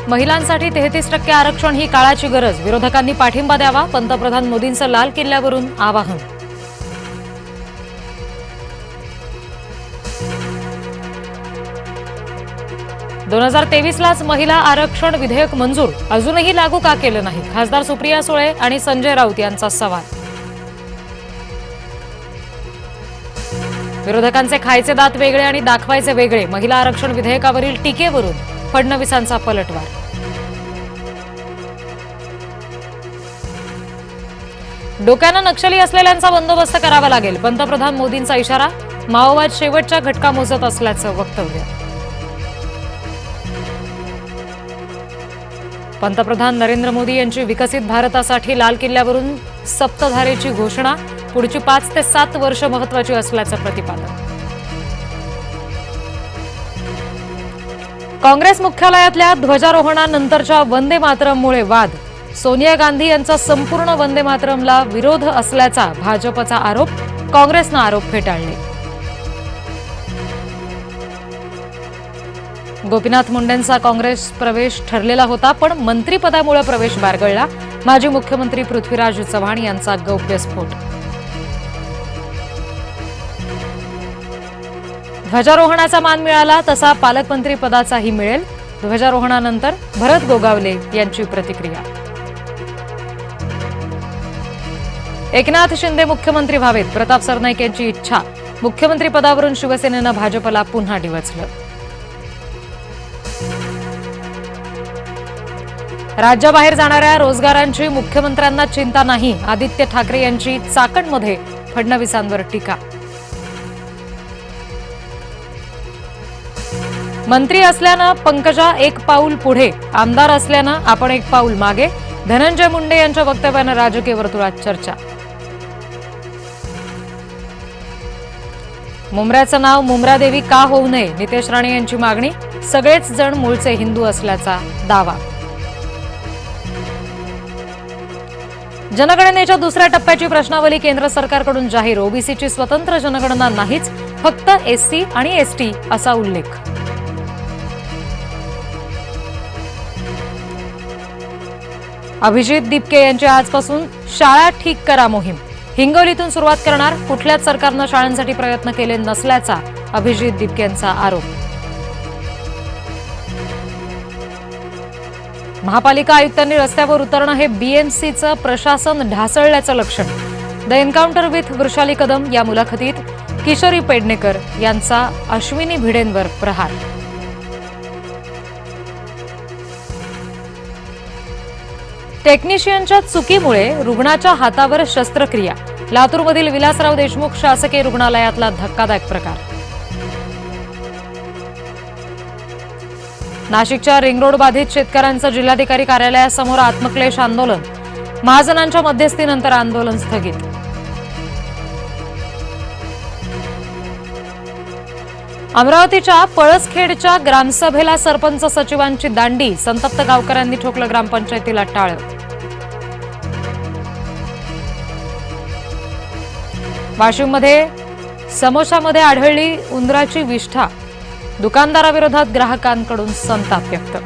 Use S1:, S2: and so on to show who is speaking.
S1: महिलांसाठी 33% आरक्षण ही काळाची गरज, विरोधकांनी पाठिंबा द्यावा, पंतप्रधान मोदींचं लाल किल्ल्यावरून आवाहन. दोन 2023लाच महिला आरक्षण विधेयक मंजूर, अजूनही लागू का केलं नाही? खासदार सुप्रिया सुळे आणि संजय राऊत यांचा सवाल. विरोधकांचे खायचे दात वेगळे आणि दाखवायचे वेगळे, महिला आरक्षण विधेयकावरील टीकेवरून फडणवीसांचा पलटवार. डोक्यानं नक्षली असलेल्यांचा बंदोबस्त करावा लागेल, पंतप्रधान मोदींचा इशारा, माओवाद शेवटच्या घटका मोजत असल्याचं वक्तव्य. पंतप्रधान नरेंद्र मोदी यांची विकसित भारतासाठी लाल किल्ल्यावरून सप्तधारेची घोषणा, पुढची 5 ते 7 वर्ष महत्वाची असल्याचं प्रतिपादन. काँग्रेस मुख्यालयातल्या ध्वजारोहणानंतरच्या वंदे मातरममुळे वाद, सोनिया गांधी यांचा संपूर्ण वंदे मातरमला विरोध असल्याचा भाजपचा आरोप, काँग्रेसनं आरोप फेटाळले. गोपीनाथ मुंडेंचा काँग्रेस प्रवेश ठरलेला होता, पण मंत्रिपदामुळे प्रवेश बारगळला, माजी मुख्यमंत्री पृथ्वीराज चव्हाण यांचा गौप्यस्फोट. ध्वजारोहणाचा मान मिळाला तसा पालकमंत्री पदाचाही मिळेल, ध्वजारोहणानंतर भरत गोगावले यांची प्रतिक्रिया. एकनाथ शिंदे मुख्यमंत्री व्हावेत, प्रताप सरनाईक यांची इच्छा, मुख्यमंत्री पदावरून शिवसेनेनं भाजपला पुन्हा डिवचलं. राज्याबाहेर जाणाऱ्या रोजगारांची मुख्यमंत्र्यांना चिंता नाही, आदित्य ठाकरे यांची चाकणमध्ये फडणवीसांवर टीका. मंत्री असल्यानं पंकजा एक पाऊल पुढे, आमदार असल्यानं आपण एक पाऊल मागे, धनंजय मुंडे यांच्या वक्तव्यानं राजकीय वर्तुळात चर्चा. मुंब्र्याचं नाव मुंब्रादेवी का होऊ नये, नितेश राणे यांची मागणी, सगळेच जण मूळचे हिंदू असल्याचा दावा. जनगणनेच्या दुसऱ्या टप्प्याची प्रश्नावली केंद्र सरकारकडून जाहीर, ओबीसीची स्वतंत्र जनगणना नाहीच, फक्त एससी आणि एसटी असा उल्लेख. अभिजित दिपके यांची आजपासून शाळा ठीक करा मोहीम, हिंगोलीतून सुरुवात करणार, कुठल्याच सरकारनं शाळांसाठी प्रयत्न केले नसल्याचा अभिजित दिपकेंचा आरोप. महापालिका आयुक्तांनी रस्त्यावर उतरणं हे बीएमसीचं प्रशासन ढासळल्याचं लक्षण, the encounter with Vrushali Kadam या मुलाखतीत किशोरी पेडणेकर यांचा अश्विनी भिडेंवर प्रहार. टेक्निशियनच्या चुकीमुळे रुग्णाच्या हातावर शस्त्रक्रिया, लातूरमधील विलासराव देशमुख शासकीय रुग्णालयातला धक्कादायक प्रकार. नाशिकच्या रिंग रोड बाधित शेतकऱ्यांचं जिल्हाधिकारी कार्यालयासमोर आत्मक्लेश आंदोलन, महाजनांच्या मध्यस्थीनंतर आंदोलन स्थगित. अमरावतीच्या पळसखेडच्या ग्रामसभेला सरपंच सचिवांची दांडी, संतप्त गावकऱ्यांनी ठोकलं ग्रामपंचायतीला टाळं. वाशिममध्ये समोसामध्ये आढळली उंदराची विष्ठा, दुकानदाराविरोधात ग्राहकांकडून संताप व्यक्त.